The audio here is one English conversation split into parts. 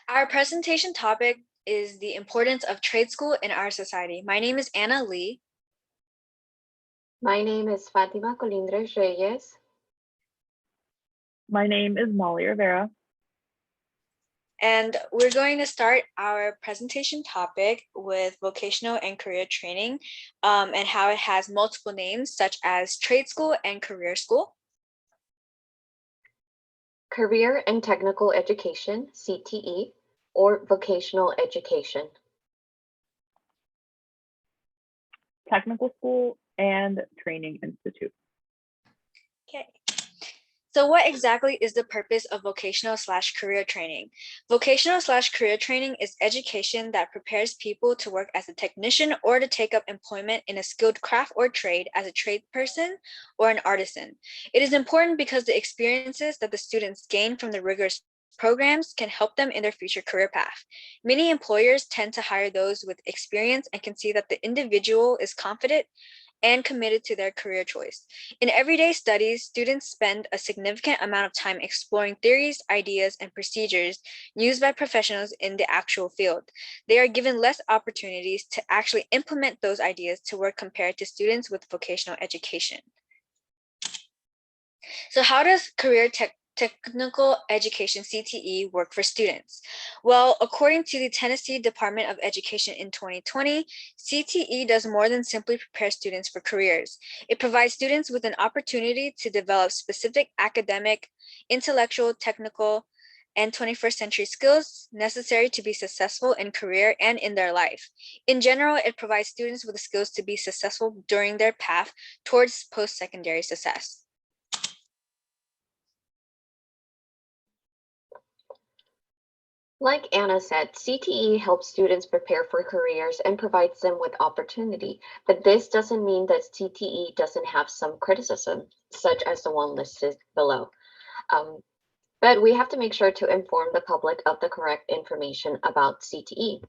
Our presentation topic is the importance of trade school in our society. My name is Anna Lee. My name is Fatima Colindres Reyes. My name is Molly Rivera. And we're going to start our presentation topic with vocational and career training and how it has multiple names such as trade school and career school. Career and Technical Education, CTE, or Vocational Education. Technical School and Training Institute. Okay. So what exactly is the purpose of vocational/career training? Vocational/career training is education that prepares people to work as a technician or to take up employment in a skilled craft or trade as a trade person or an artisan. It is important because the experiences that the students gain from the rigorous programs can help them in their future career path. Many employers tend to hire those with experience and can see that the individual is confident and committed to their career choice. In everyday studies, students spend a significant amount of time exploring theories, ideas, and procedures used by professionals in the actual field. They are given less opportunities to actually implement those ideas to work compared to students with vocational education. So how does technical education CTE work for students? Well, according to the Tennessee Department of Education in 2020, CTE does more than simply prepare students for careers. It provides students with an opportunity to develop specific academic, intellectual, technical, and 21st century skills necessary to be successful in career and in their life. In general, it provides students with the skills to be successful during their path towards post-secondary success. Like Anna said, CTE helps students prepare for careers and provides them with opportunity, but this doesn't mean that CTE doesn't have some criticism, such as the one listed below. But we have to make sure to inform the public of the correct information about CTE.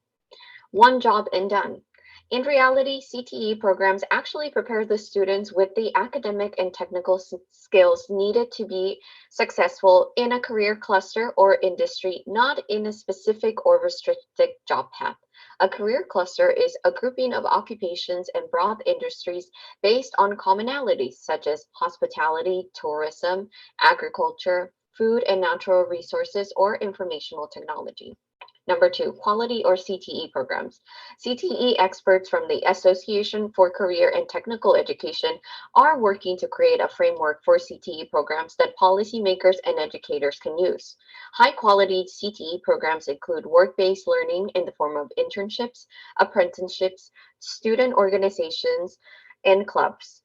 One job and done. In reality, CTE programs actually prepare the students with the academic and technical skills needed to be successful in a career cluster or industry, not in a specific or restricted job path. A career cluster is a grouping of occupations and broad industries based on commonalities such as hospitality, tourism, agriculture, food and natural resources, or informational technology. Number two, quality or CTE programs. CTE experts from the Association for Career and Technical Education are working to create a framework for CTE programs that policymakers and educators can use. High quality CTE programs include work-based learning in the form of internships, apprenticeships, student organizations, and clubs.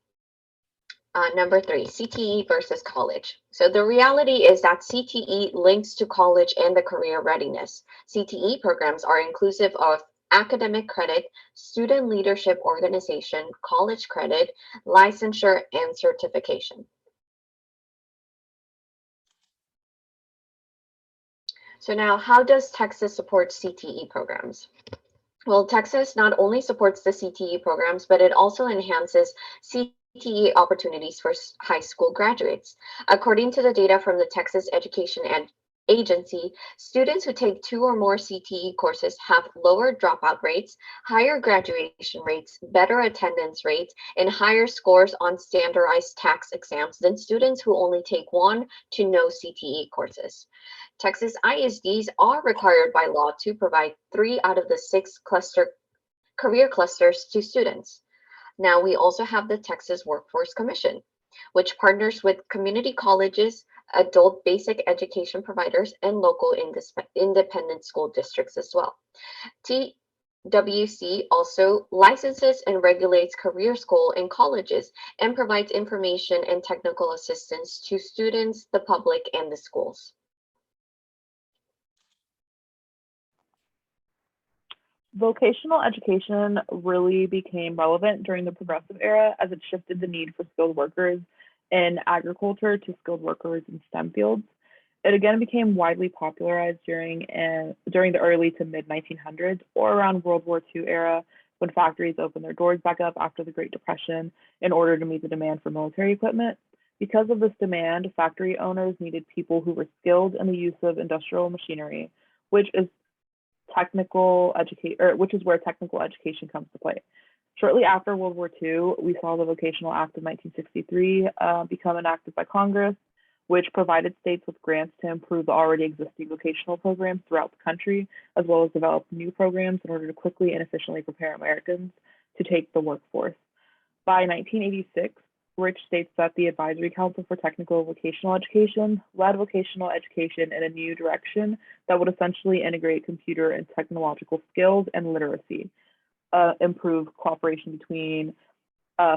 Number three, CTE versus college. So the reality is that CTE links to college and the career readiness. CTE programs are inclusive of academic credit, student leadership organization, college credit, licensure, and certification. So now, how does Texas support CTE programs? Well, Texas not only supports the CTE programs, but it also enhances CTE opportunities for high school graduates. According to the data from the Texas Education and Agency, students who take 2 or more CTE courses have lower dropout rates, higher graduation rates, better attendance rates, and higher scores on standardized tax exams than students who only take 1 to no CTE courses. Texas ISDs are required by law to provide 3 out of the 6 career clusters to students. Now we also have the Texas Workforce Commission, which partners with community colleges, adult basic education providers, and local independent school districts as well. TWC also licenses and regulates career school and colleges and provides information and technical assistance to students, the public, and the schools. Vocational education really became relevant during the progressive era as it shifted the need for skilled workers in agriculture to skilled workers in STEM fields. It again became widely popularized during the early to mid 1900s or around World War II era when factories opened their doors back up after the Great Depression in order to meet the demand for military equipment. Because of this demand, factory owners needed people who were skilled in the use of industrial machinery, which is which is where technical education comes to play. Shortly after World War II, we saw the Vocational Act of 1963 become enacted by Congress, which provided states with grants to improve the already existing vocational programs throughout the country, as well as develop new programs in order to quickly and efficiently prepare Americans to take the workforce. By 1986, rich states set the Advisory Council for Technical Vocational Education, led vocational education in a new direction that would essentially integrate computer and technological skills and literacy, improve cooperation between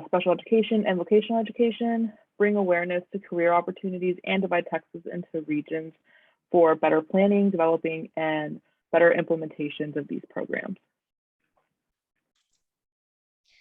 special education and vocational education, bring awareness to career opportunities, and divide Texas into regions for better planning, developing, and better implementations of these programs.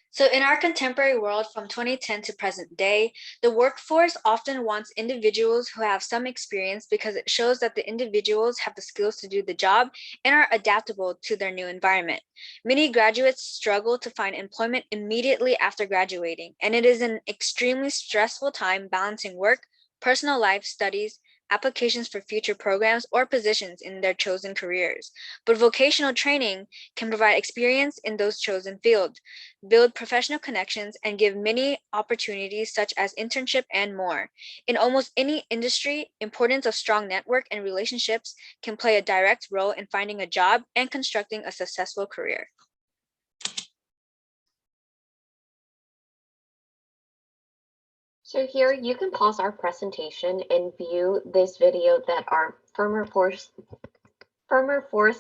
So in our contemporary world from 2010 to present day, the workforce often wants individuals who have some experience because it shows that the individuals have the skills to do the job and are adaptable to their new environment. Many graduates struggle to find employment immediately after graduating, and it is an extremely stressful time balancing work, personal life, studies, applications for future programs, or positions in their chosen careers. But vocational training can provide experience in those chosen fields, build professional connections, and give many opportunities such as internship and more. In almost any industry, importance of strong network and relationships can play a direct role in finding a job and constructing a successful career. So here you can pause our presentation and view this video that our former First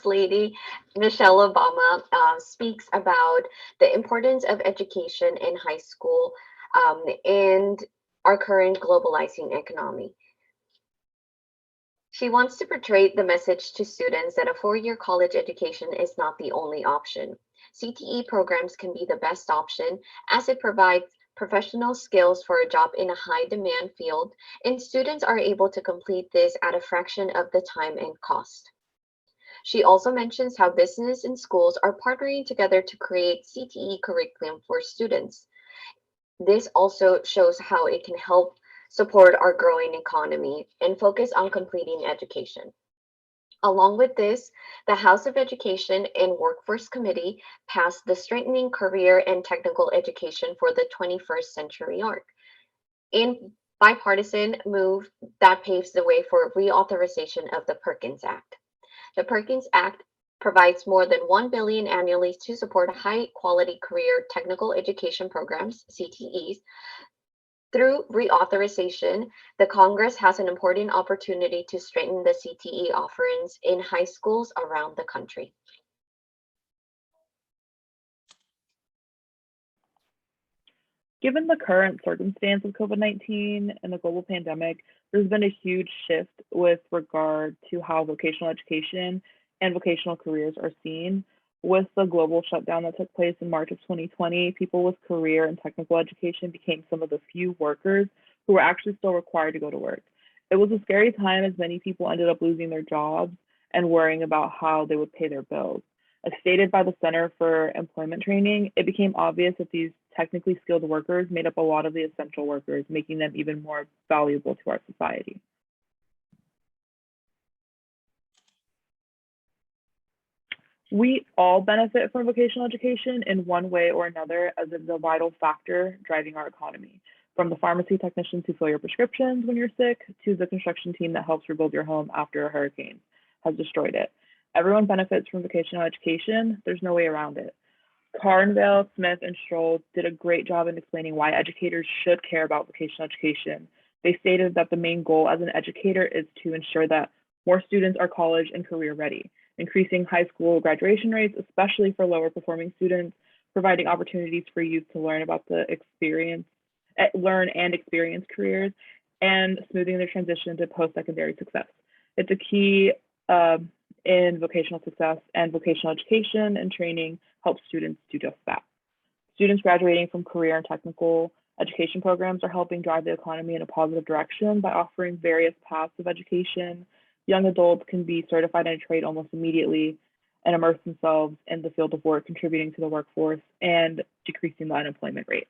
Lady Michelle Obama speaks about the importance of education in high school and our current globalizing economy. She wants to portray the message to students that a four-year college education is not the only option. CTE programs can be the best option as it provides professional skills for a job in a high-demand field, and students are able to complete this at a fraction of the time and cost. She also mentions how business and schools are partnering together to create CTE curriculum for students. This also shows how it can help support our growing economy and focus on completing education. Along with this, the House of Education and Workforce Committee passed the Strengthening Career and Technical Education for the 21st Century arc, a bipartisan move that paves the way for reauthorization of the Perkins Act. The Perkins Act provides more than $1 billion annually to support high-quality career technical education programs, CTEs. Through reauthorization, the Congress has an important opportunity to strengthen the CTE offerings in high schools around the country. Given the current circumstance of COVID-19 and the global pandemic, there's been a huge shift with regard to how vocational education and vocational careers are seen. With the global shutdown that took place in March of 2020, people with career and technical education became some of the few workers who were actually still required to go to work. It was a scary time as many people ended up losing their jobs and worrying about how they would pay their bills. As stated by the Center for Employment Training, it became obvious that these technically skilled workers made up a lot of the essential workers, making them even more valuable to our society. We all benefit from vocational education in one way or another, as it is a vital factor driving our economy. From the pharmacy technicians who fill your prescriptions when you're sick, to the construction team that helps rebuild your home after a hurricane has destroyed it. Everyone benefits from vocational education. There's no way around it. Carnvale, Smith, and Stroll did a great job in explaining why educators should care about vocational education. They stated that the main goal as an educator is to ensure that more students are college and career ready, increasing high school graduation rates, especially for lower performing students, providing opportunities for youth to learn about learn and experience careers, and smoothing their transition to post-secondary success. It's a key in vocational success, and vocational education and training helps students do just that. Students graduating from career and technical education programs are helping drive the economy in a positive direction by offering various paths of education. Young adults can be certified in a trade almost immediately and immerse themselves in the field of work, contributing to the workforce and decreasing the unemployment rate.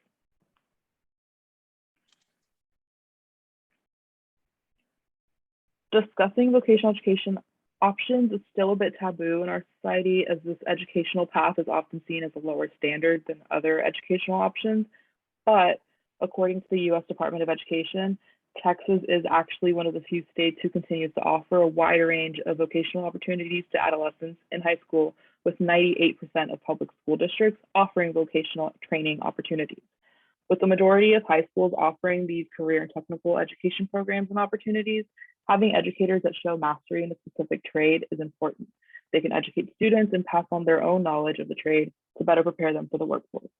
Discussing vocational education Options is still a bit taboo in our society, as this educational path is often seen as a lower standard than other educational options. But according to the US Department of Education, Texas is actually one of the few states who continues to offer a wide range of vocational opportunities to adolescents in high school, with 98% of public school districts offering vocational training opportunities. With the majority of high schools offering these career and technical education programs and opportunities, having educators that show mastery in a specific trade is important. They can educate students and pass on their own knowledge of the trade to better prepare them for the workforce.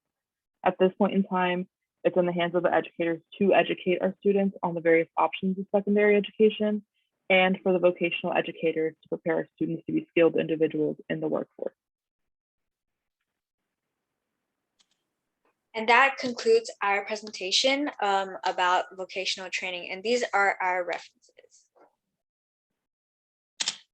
At this point in time, it's in the hands of the educators to educate our students on the various options of secondary education, and for the vocational educators to prepare our students to be skilled individuals in the workforce. And that concludes our presentation about vocational training, and these are our references.